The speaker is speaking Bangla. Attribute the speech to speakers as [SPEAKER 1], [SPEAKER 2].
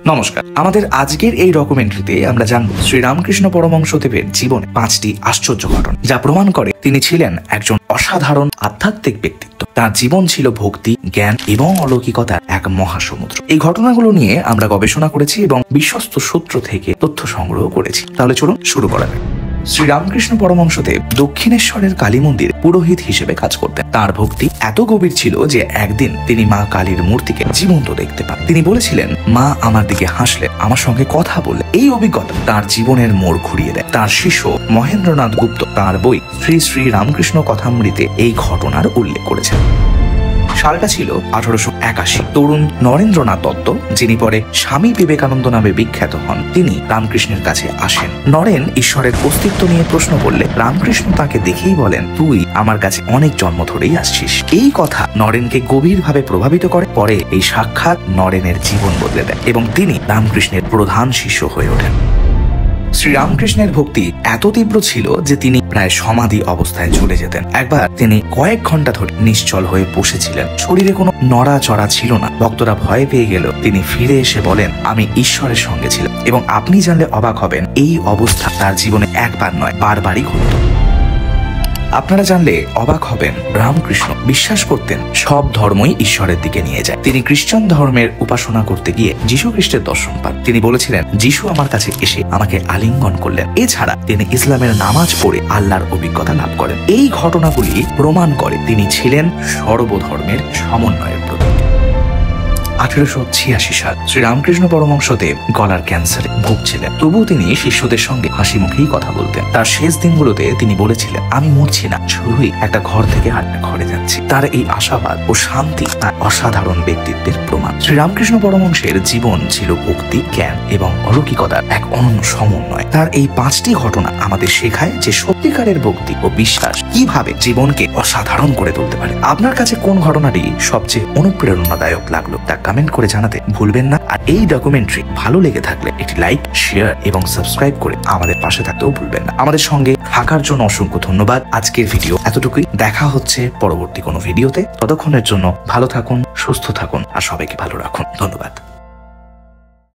[SPEAKER 1] নমস্কার, আমাদের আজকের এই ডকুমেন্টারিতে আমরা জানব শ্রীরামকৃষ্ণ পরমহংসদেবের জীবনে 5টি আশ্চর্য ঘটনা, যা প্রমাণ করে তিনি ছিলেন একজন অসাধারণ আধ্যাত্মিক ব্যক্তিত্ব। তার জীবন ছিল ভক্তি, জ্ঞান এবং অলৌকিকতার এক মহাসমুদ্র। এই ঘটনাগুলো নিয়ে আমরা গবেষণা করেছি এবং বিশ্বস্ত সূত্র থেকে তথ্য সংগ্রহ করেছি। তাহলে চলুন শুরু করা যাক। শ্রীরামকৃষ্ণ পরমহংসদেব দক্ষিণেশ্বরের কালী মন্দির পুরোহিত হিসেবে কাজ করতেন। তার ভক্তি এত গভীর ছিল যে একদিন তিনি মা কালীর মূর্তিকে জীবন্ত দেখতে পান। তিনি বলেছিলেন, মা আমার দিকে হাসলে, আমার সঙ্গে কথা বললে। এই অভিজ্ঞতা তার জীবনের মোড় ঘুরিয়ে দেয়। তার শিষ্য মহেন্দ্রনাথ গুপ্ত তার বই শ্রী শ্রী রামকৃষ্ণ কথামৃতে এই ঘটনার উল্লেখ করেছেন। সালটা ছিল 1881। তরুণ নরেন্দ্রনাথ দত্ত, যিনি পরে স্বামী বিবেকানন্দ নামে বিখ্যাত হন, তিনি রামকৃষ্ণের কাছে আসেন। নরেন ঈশ্বরের অস্তিত্ব নিয়ে প্রশ্ন করলে রামকৃষ্ণ তাকে দেখেই বলেন, তুই আমার কাছে অনেক জন্ম ধরেই আসছিস। এই কথা নরেনকে গভীরভাবে প্রভাবিত করে। পরে এই সাক্ষাৎ নরেনের জীবন বদলে দেয় এবং তিনি রামকৃষ্ণের প্রধান শিষ্য হয়ে ওঠেন। শ্রীরামকৃষ্ণের ভক্তি এত তীব্র ছিল যে তিনি প্রায় সমাধি অবস্থায় চলে যেতেন। একবার তিনি কয়েক ঘন্টা ধরে নিশ্চল হয়ে বসেছিলেন, শরীরে কোনো নড়াচড়া ছিল না। ভক্তরা ভয় পেয়ে গেল। তিনি ফিরে এসে বলেন, আমি ঈশ্বরের সঙ্গে ছিলাম। এবং আপনি জানলে অবাক হবেন, এই অবস্থা তার জীবনে একবার নয়, বারবারই ঘটত। আপনারা জানলে অবাক হবেন, রামকৃষ্ণ বিশ্বাস করতেন সব ধর্মই ঈশ্বরের দিকে নিয়ে যায়। তিনি খ্রিস্টান ধর্মের উপাসনা করতে গিয়ে যীশু খ্রিস্টের দর্শন পান। তিনি বলেছিলেন, যীশু আমার কাছে এসে আমাকে আলিঙ্গন করলেন। এছাড়া তিনি ইসলামের নামাজ পড়ে আল্লাহর অভিজ্ঞতা লাভ করেন। এই ঘটনাগুলি প্রমাণ করে তিনি ছিলেন সর্বধর্মের সমন্বয়ের প্রতীক। 1886 সাল শ্রীরামকৃষ্ণ পরমহংসদেব গলার ক্যান্সারে ভুগছিলেন। তবুও তিনি শিষ্যদের সঙ্গে হাসি মুখেই কথা বলতেন। তার শেষ দিনগুলোতে তিনি বলেছিলেন, আমি মরছি না, শুধুই একটা ঘর থেকে আরেকটা ঘরে যাচ্ছি। তার এই আশাবাদ ও শান্তি তার অসাধারণ ব্যক্তিত্বের প্রমাণ। শ্রীরামকৃষ্ণ পরমহংসের জীবন ছিল ভক্তি, জ্ঞান এবং অলৌকিকতার এক অনন্য সমন্বয়। তার এই 5টি ঘটনা আমাদের শেখায় যে সত্যিকারের ভক্তি ও বিশ্বাস কিভাবে জীবনকে অসাধারণ করে তুলতে পারে। আপনার কাছে কোন ঘটনাটি সবচেয়ে অনুপ্রেরণাদায়ক লাগলো তা কমেন্ট করে জানাতে ভুলবেন না। আর এই ডকুমেন্টারি ভালো লেগে থাকলে একটি লাইক, শেয়ার এবং সাবস্ক্রাইব করে আমাদের পাশে থাকতেও ভুলবেন না। আমাদের সঙ্গে থাকার জন্য অসংখ্য ধন্যবাদ। আজকের ভিডিও এতটুকুই। দেখা হচ্ছে পরবর্তী কোনো ভিডিওতে। ততক্ষণের জন্য ভালো থাকুন, সুস্থ থাকুন আর সবাইকে ভালো রাখুন। ধন্যবাদ।